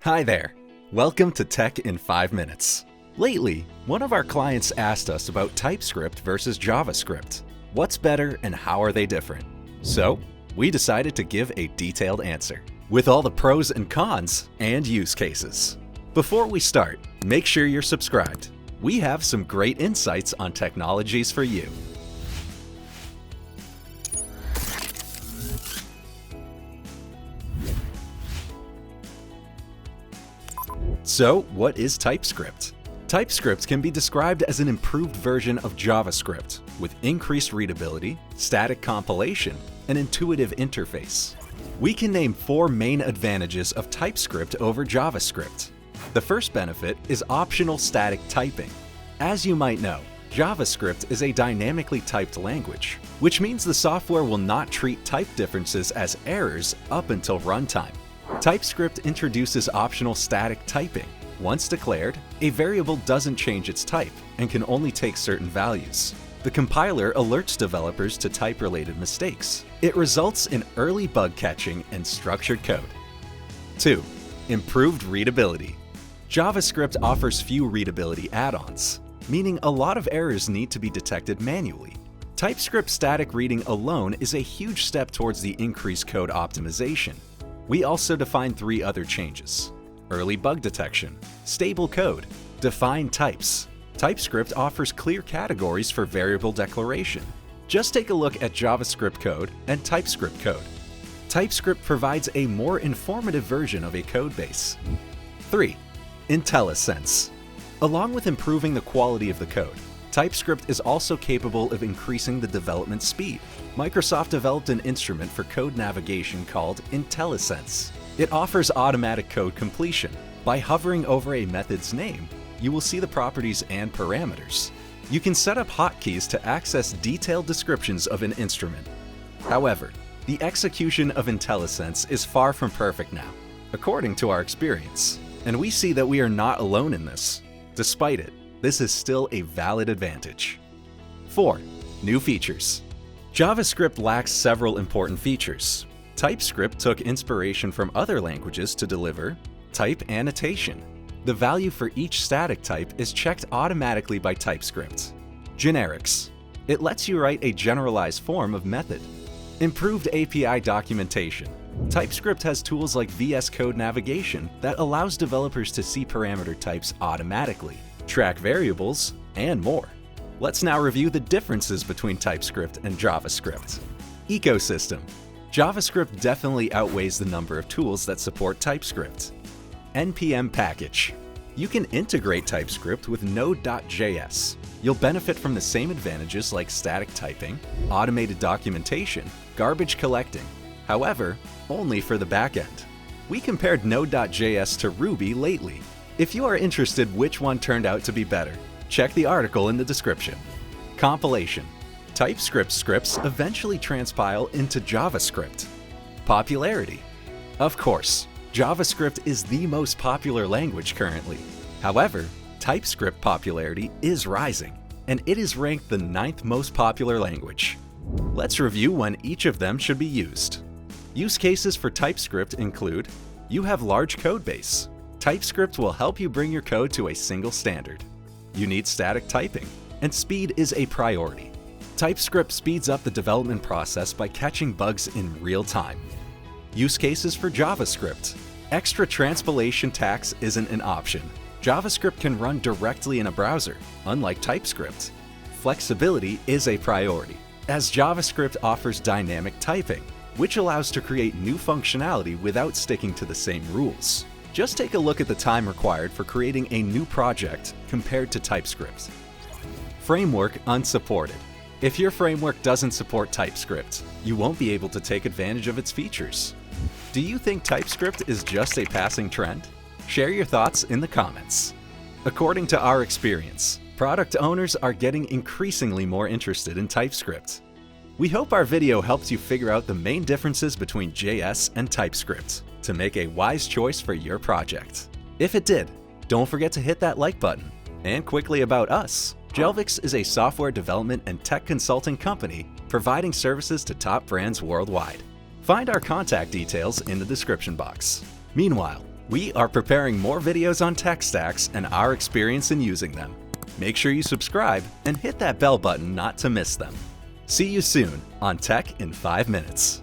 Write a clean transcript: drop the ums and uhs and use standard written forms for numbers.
Hi there. Welcome to Tech in 5 Minutes. Lately, one of our clients asked us about TypeScript versus JavaScript. What's better and how are they different? So, we decided to give a detailed answer, with all the pros and cons and use cases. Before we start, make sure you're subscribed. We have some great insights on technologies for you. So, what is TypeScript? TypeScript can be described as an improved version of JavaScript with increased readability, static compilation, and intuitive interface. We can name 4 main advantages of TypeScript over JavaScript. The first benefit is optional static typing. As you might know, JavaScript is a dynamically typed language, which means the software will not treat type differences as errors up until runtime. TypeScript introduces optional static typing. Once declared, a variable doesn't change its type and can only take certain values. The compiler alerts developers to type-related mistakes. It results in early bug catching and structured code. 2. Improved readability. JavaScript offers few readability add-ons, meaning a lot of errors need to be detected manually. TypeScript static reading alone is a huge step towards the increased code optimization. We also define 3 other changes: early bug detection, stable code, defined types. TypeScript offers clear categories for variable declaration. Just take a look at JavaScript code and TypeScript code. TypeScript provides a more informative version of a code base. 3. IntelliSense. Along with improving the quality of the code, TypeScript is also capable of increasing the development speed. Microsoft developed an instrument for code navigation called IntelliSense. It offers automatic code completion. By hovering over a method's name, you will see the properties and parameters. You can set up hotkeys to access detailed descriptions of an instrument. However, the execution of IntelliSense is far from perfect now, according to our experience. And we see that we are not alone in this. Despite it, this is still a valid advantage. 4. New features. JavaScript lacks several important features. TypeScript took inspiration from other languages to deliver type annotation. The value for each static type is checked automatically by TypeScript. Generics. It lets you write a generalized form of method. Improved API documentation. TypeScript has tools like VS Code navigation that allows developers to see parameter types automatically, track variables, and more. Let's now review the differences between TypeScript and JavaScript. Ecosystem. JavaScript definitely outweighs the number of tools that support TypeScript. NPM package. You can integrate TypeScript with Node.js. You'll benefit from the same advantages like static typing, automated documentation, garbage collecting. However, only for the backend. We compared Node.js to Ruby lately. If you are interested which one turned out to be better, check the article in the description. Compilation. TypeScript scripts eventually transpile into JavaScript. Popularity. Of course, JavaScript is the most popular language currently. However, TypeScript popularity is rising, and it is ranked the 9th most popular language. Let's review when each of them should be used. Use cases for TypeScript include: you have large code base. TypeScript will help you bring your code to a single standard. You need static typing, and speed is a priority. TypeScript speeds up the development process by catching bugs in real time. Use cases for JavaScript. Extra transpilation tax isn't an option. JavaScript can run directly in a browser, unlike TypeScript. Flexibility is a priority, as JavaScript offers dynamic typing, which allows to create new functionality without sticking to the same rules. Just take a look at the time required for creating a new project compared to TypeScript. Framework unsupported. If your framework doesn't support TypeScript, you won't be able to take advantage of its features. Do you think TypeScript is just a passing trend? Share your thoughts in the comments. According to our experience, product owners are getting increasingly more interested in TypeScript. We hope our video helps you figure out the main differences between JS and TypeScript to make a wise choice for your project. If it did, don't forget to hit that like button. And quickly about us, Jelvix is a software development and tech consulting company providing services to top brands worldwide. Find our contact details in the description box. Meanwhile, We are preparing more videos on tech stacks and our experience in using them. Make sure you subscribe and hit that bell button not to miss them. See you soon on Tech in 5 Minutes.